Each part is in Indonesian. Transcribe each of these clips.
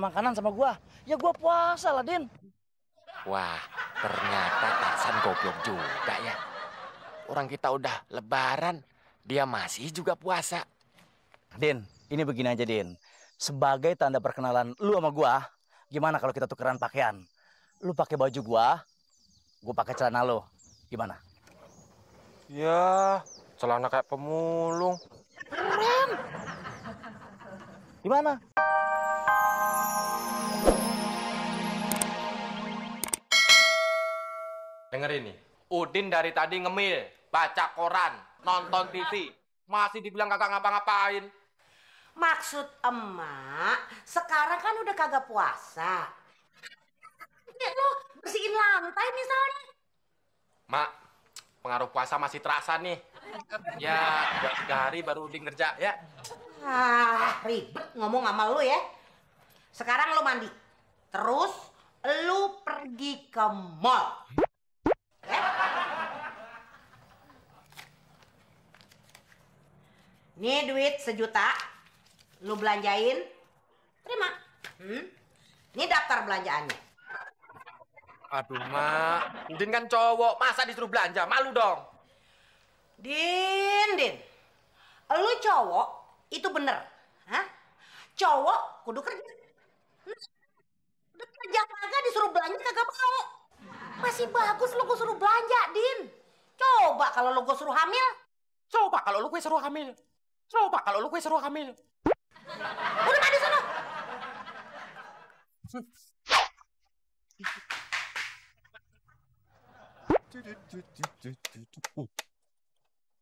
makanan sama gua. Ya gua puasa lah, Din. Wah, ternyata Tarsan goblok juga ya. Orang kita udah lebaran, dia masih juga puasa. Din, ini begini aja, Din. Sebagai tanda perkenalan lu sama gua, gimana kalau kita tukeran pakaian? Lu pakai baju gua pakai celana lo. Gimana? Ya, celana kayak pemulung. Keren. Gimana? Dengerin nih, Udin dari tadi ngemil, baca koran, nonton TV, masih dibilang kagak ngapa-ngapain. Maksud emak, sekarang kan udah kagak puasa. Ya lo bersihin lantai misalnya. Mak, pengaruh puasa masih terasa nih. Ya, 2-3 hari baru Udin kerja ya. Ribet ngomong sama lu ya. Sekarang lu mandi. Terus lu pergi ke mall. Nih duit 1 juta, lu belanjain, terima. Ini daftar belanjaannya. Aduh, Mak, Udin kan cowok, masa disuruh belanja? Malu dong. Din, lu cowok itu bener, hah? Cowok kudu kerja. Udah kerja kagak disuruh belanja kagak mau. Masih bagus lu gue suruh belanja, Din. Coba kalau lu gue suruh hamil. Coba kalau lu gue suruh hamil. Coba kalau lu gue suruh hamil. Udah mandi sana.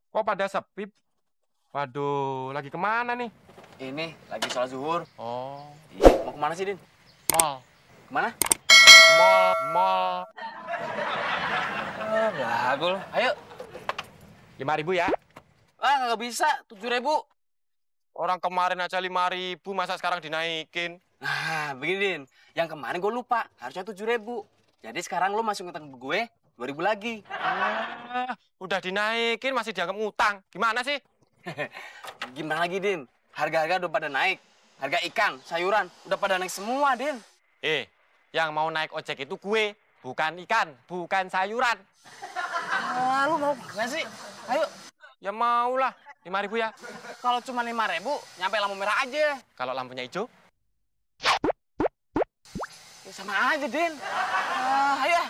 Kok pada sepi? Waduh, lagi kemana nih? Ini lagi sholat zuhur. Oh, Iya, mau kemana sih, Din? mall. Kemana? Mall. Lagu lo. Ayo. 5.000 ya? Ah, nggak bisa. 7.000. Orang kemarin aja 5.000, masa sekarang dinaikin? Nah, begini, Din. Yang kemarin gue lupa. Harusnya 7.000. Jadi sekarang lo masih ngutang ke gue 2.000 lagi. Udah dinaikin, masih dianggap ngutang. Gimana sih? Gimana lagi, Din? Harga-harga udah pada naik. Harga ikan, sayuran, udah pada naik semua, Din. Yang mau naik ojek itu gue, bukan ikan, bukan sayuran. Lu mau mana sih? Ayo. Ya maulah, 5.000 ya. Kalau cuma 5.000, nyampe lampu merah aja. Kalau lampunya hijau? Ya sama aja, Din. Ayo.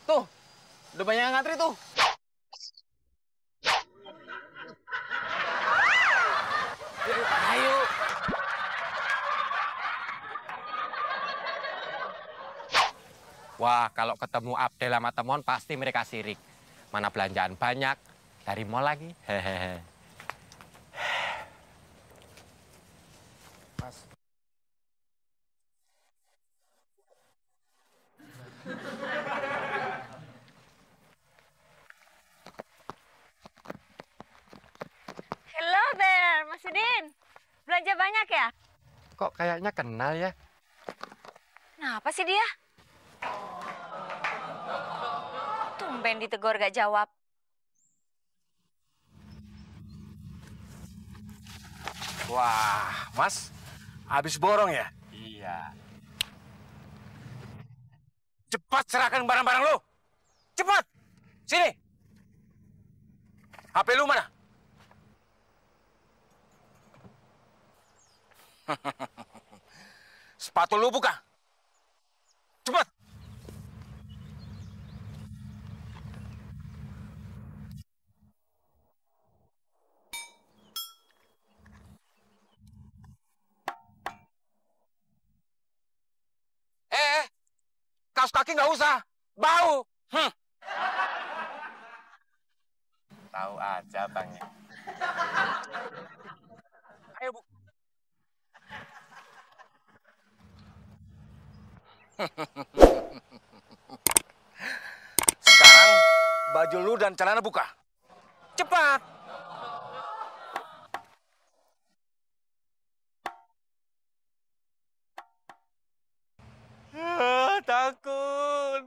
Tuh, udah banyak yang ngantri tuh. Ayo. Wah, kalau ketemu Abdel sama Temon pasti mereka sirik. Mana belanjaan banyak, dari mall lagi. Hehehe. Mas. Hello there, Mas Udin. Belanja banyak ya? Kok kayaknya kenal ya? Kenapa sih dia? Tumben ditegur gak jawab. Wah, Mas, habis borong ya? Iya. Cepat serahkan barang-barang lu. Cepat. Sini. HP lu mana? Sepatu lu buka. Cepat. Kaos kaki nggak usah. Bau. Tahu aja, Bang ya. Ayo, Bu. Sekarang baju lu dan celana buka. Cepat. Takut.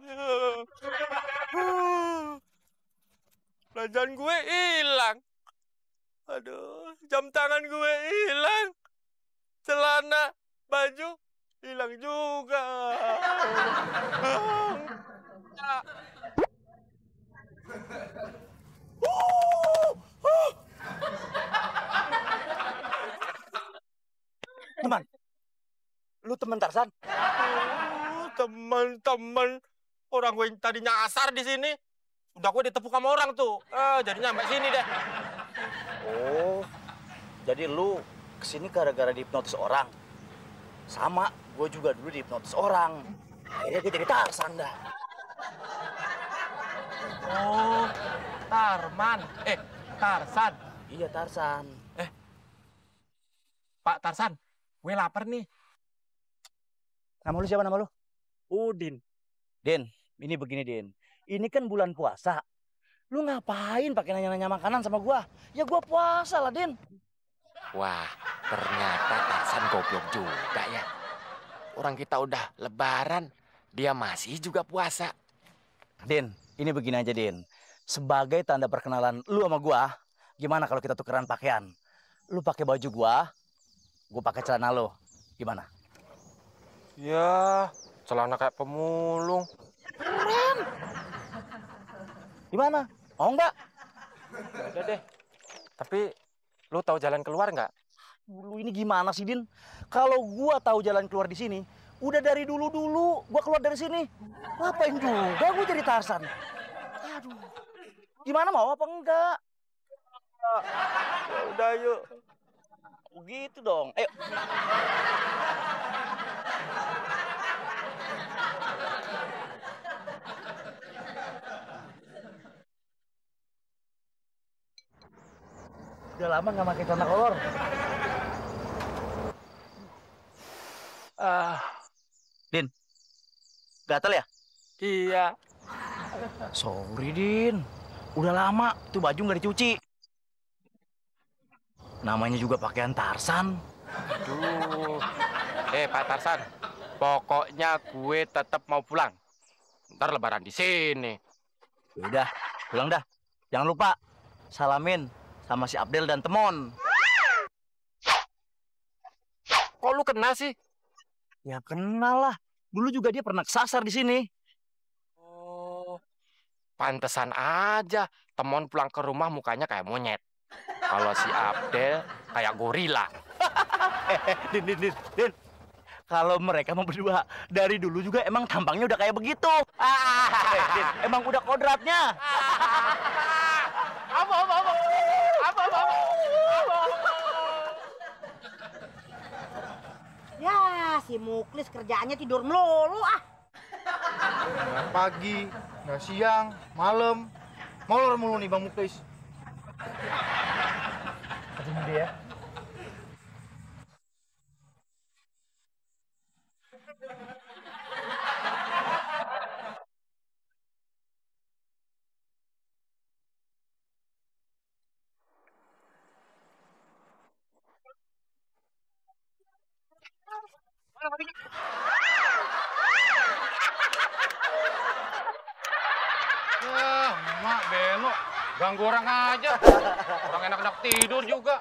Belanjaan gue hilang. Aduh, jam tangan gue hilang. Celana, baju Hilang juga. Teman, lu temen Tarzan? Teman-teman, orang gue yang tadi nyasar di sini, udah gue ditepuk sama orang tuh. Jadinya sampai sini deh. Oh, jadi lu kesini gara-gara dihipnotis orang? Sama, gue juga dulu dihipnotis orang. Akhirnya gue jadi Tarzan dah. Oh, Tarman. Tarzan. Iya, Tarzan. Pak Tarzan, gue lapar nih. Nama lu siapa nama lu? Udin. Din, ini begini Din. Ini kan bulan puasa. Lu ngapain pakai nanya-nanya makanan sama gua? Ya gua puasa lah, Din. Wah, ternyata Tarzan goblok juga ya. Orang kita udah lebaran, dia masih juga puasa. Din, ini begini aja, Din. Sebagai tanda perkenalan lu sama gua, gimana kalau kita tukeran pakaian? Lu pakai baju gua pakai celana lu. Gimana? Ya, celana kayak pemulung. Keren. Gimana? Mau nggak? Udah deh. Tapi lu tahu jalan keluar nggak? Lu ini gimana sih, Din? Kalau gua tahu jalan keluar di sini, udah dari dulu gua keluar dari sini. Ngapain juga gua jadi Tarzan? Aduh. Gimana, mau apa enggak? Ya udah yuk. Begitu dong. Ayo. Udah lama nggak pakai celana kolor. Din, gatel ya? Iya. Sorry, Din. Udah lama tuh baju nggak dicuci. Namanya juga pakaian Tarzan. Aduh. Pak Tarzan, pokoknya gue tetap mau pulang. Ntar lebaran di sini. Udah, pulang dah. Jangan lupa salamin sama si Abdel dan Temon. Kok lu kenal sih? Ya kenal lah. Dulu juga dia pernah kesasar di sini. Oh, pantesan aja Temon pulang ke rumah mukanya kayak monyet. Kalau si Abdel kayak gorila. Din. Kalau mereka mau berdua dari dulu juga emang tampangnya udah kayak begitu. Din, emang udah kodratnya. Apa? Ya, si Muklis kerjaannya tidur melulu ah. Nggak pagi, nggak siang, malam. Molor mulu nih Bang Muklis. Ketemu dia ya. Ya, emak belok. Ganggu orang aja. Orang enak-enak tidur juga.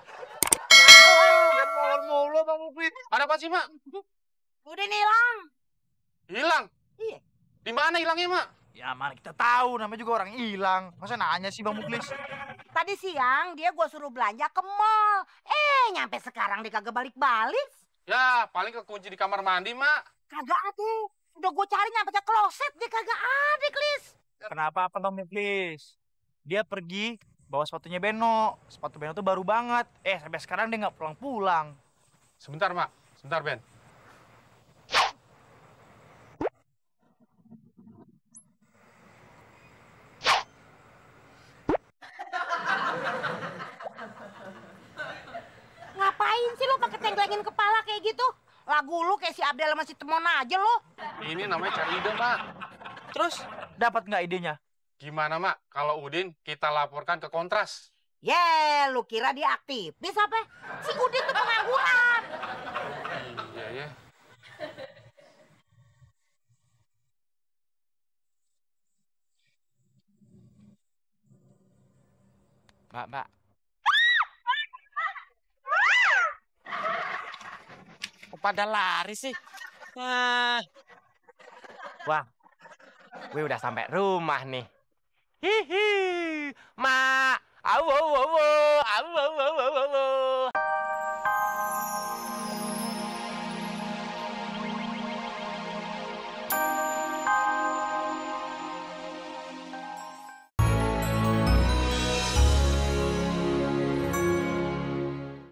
Molor mulu Bang Muklis. Ada apa sih, Mak? Udah hilang. Hilang? Iya. Di mana hilangnya, Mak? Ya mana kita tahu, namanya juga orang hilang. Masa nanya sih Bang Muklis? Tadi siang dia gua suruh belanja ke mall. Nyampe sekarang dia kagak balik-balik. Ya, paling kekunci di kamar mandi, Mak. Kagak ada. Udah gua cari nyampe ke kloset dia kagak ada, Klis. Kenapa Bang Muklis? Dia pergi bawa sepatunya Beno. Sepatu Beno tuh baru banget. Sampai sekarang dia nggak pulang-pulang. Sebentar, Mak. Sebentar, Ben. Ngapain sih lo pakai tenglengin kepala kayak gitu? Lagu lu kayak si Abdel sama si Temon aja lo. Ini namanya cari ide, Mak. Terus dapat nggak idenya? Gimana, Mak? Kalau Udin kita laporkan ke Kontras. Lu kira dia aktivis apa? Si Udin tuh pengangguran. Iya, ya. Mbak. Kok pada lari sih? Ah. Wah, gue udah sampai rumah nih. Hihi, Ma, awo, awo, awo, awo, awo, awo.